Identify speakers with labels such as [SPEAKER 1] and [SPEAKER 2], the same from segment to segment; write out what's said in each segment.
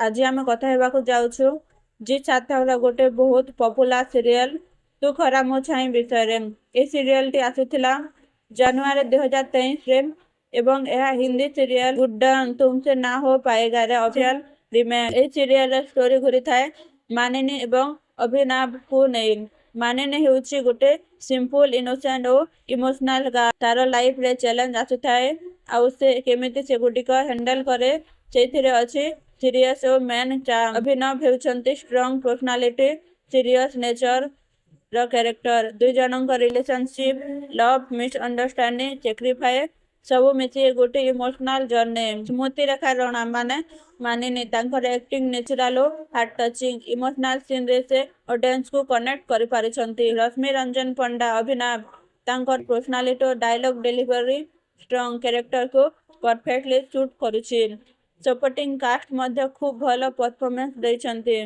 [SPEAKER 1] ଆଜି ଆମେ କଥା ହେବାକୁ ଯାଉଛୁ ଜି ସାର୍ଥକର ଗୋଟେ ବହୁତ ପପୁଲାର ସିରିଏଲ ତୁ ଖରା ମୋ ଛାଇ ବିଷୟରେ। ଏହି ସିରିଏଲଟି ଆସିଥିଲା ଜାନୁଆରୀ 2023ରେ ଏବଂ ଏହା ହିନ୍ଦୀ ସିରିଏଲ ଗୁଡ୍ଡନ ତୁମସେ ନା ହୋ ପାଏଗାରେ ଅଫିସିଆଲ ରିମେକ୍। ଏହି ସିରିଏଲର ଷ୍ଟୋରି ଘୁରିଥାଏ ମାନିନୀ ଏବଂ ଅଭିନାଭଙ୍କୁ ନେଇ। ମାନିନୀ ହେଉଛି ଗୋଟେ ସିମ୍ପୁଲ, ଇନୋସେଣ୍ଟ ଓ ଇମୋସନାଲ ଗାର୍ଲ। ତାର ଲାଇଫରେ ଚ୍ୟାଲେଞ୍ଜ ଆସୁଥାଏ ଆଉ ସେ କେମିତି ସେଗୁଡ଼ିକ ହ୍ୟାଣ୍ଡେଲ କରେ ସେଇଥିରେ ଅଛି ସିରିୟସ୍ ଓ ମେନ୍ ଚାର୍ମ। ଅଭିନବ ହେଉଛନ୍ତି ଷ୍ଟ୍ରଙ୍ଗ ପର୍ସନାଲିଟି, ସିରିୟସ୍ ନେଚର ର କ୍ୟାରେକ୍ଟର। ଦୁଇ ଜଣଙ୍କ ରିଲେସନସିପ୍, ଲଭ୍, ମିସଅଣ୍ଡରଷ୍ଟାଣ୍ଡିଂ, ସାକ୍ରିଫାଇସ୍ ସବୁ ମିଶି ଗୋଟେ ଇମୋସନାଲ ଜର୍ଣ୍ଣି। ସ୍ମୃତିରେଖା ରଣା ମାନେ ମାନିନୀ ତାଙ୍କର ଆକ୍ଟିଂ ନ୍ୟାଚୁରାଲ ଓ ହାର୍ଟ ଟଚିଂ। ଇମୋସନାଲ ସିନରେ ସେ ଅଡିଏନ୍ସକୁ କନେକ୍ଟ କରିପାରିଛନ୍ତି। ରଶ୍ମିରଞ୍ଜନ ପଣ୍ଡା ଅଭିନବ ତାଙ୍କର ପର୍ସନାଲିଟି ଓ ଡାଇଲଗ ଡେଲିଭରି ଷ୍ଟ୍ରଙ୍ଗ କ୍ୟାରେକ୍ଟରକୁ ପରଫେକ୍ଟଲି ସୁଟ୍ କରୁଛି। ସପୋର୍ଟିଂ କାଷ୍ଟ ମଧ୍ୟ ଖୁବ୍ ଭଲ ପରଫର୍ମାନ୍ସ ଦେଇଛନ୍ତି।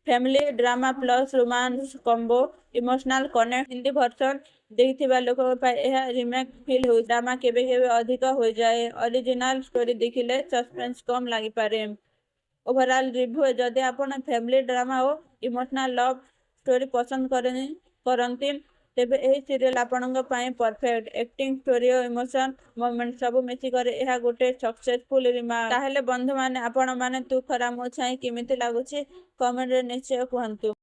[SPEAKER 1] Family drama plus romance combo emotional connect. Hindi version ଦେଖିଥିବା ଲୋକଙ୍କ ପାଇଁ ଏହା ରିମେକ୍ ଫିଲ୍ ହେଉଛି। ଡ୍ରାମା କେବେ କେବେ ଅଧିକ ହୋଇଯାଏ। ଅରିଜିନାଲ ଷ୍ଟୋରି ଦେଖିଲେ ସସ୍ପେନ୍ସ କମ୍ ଲାଗିପାରେ। ଓଭରାଲ ରିଭ୍ୟୁ, ଯଦି ଆପଣ ଫ୍ୟାମିଲି ଡ୍ରାମା ଓ ଇମୋସନାଲ ଲଭ୍ ଷ୍ଟୋରି ପସନ୍ଦ କରନ୍ତି ତେବେ ଏହି ସିରିଏଲ ଆପଣଙ୍କ ପାଇଁ ପରଫେକ୍ଟ। ଆକ୍ଟିଂ, ଷ୍ଟୋରି ଓ ଇମୋସନ ମୋମେଣ୍ଟ ସବୁ ମିଶିକରି ଏହା ଗୋଟେ ସକ୍ସେସଫୁଲ ରିମାର୍କ। ତାହେଲେ ବନ୍ଧୁମାନେ, ଆପଣମାନେ ତୁ ଖରା ମୋ ଛାଇ କେମିତି ଲାଗୁଛି କମେଣ୍ଟରେ ନିଶ୍ଚୟ କୁହନ୍ତୁ।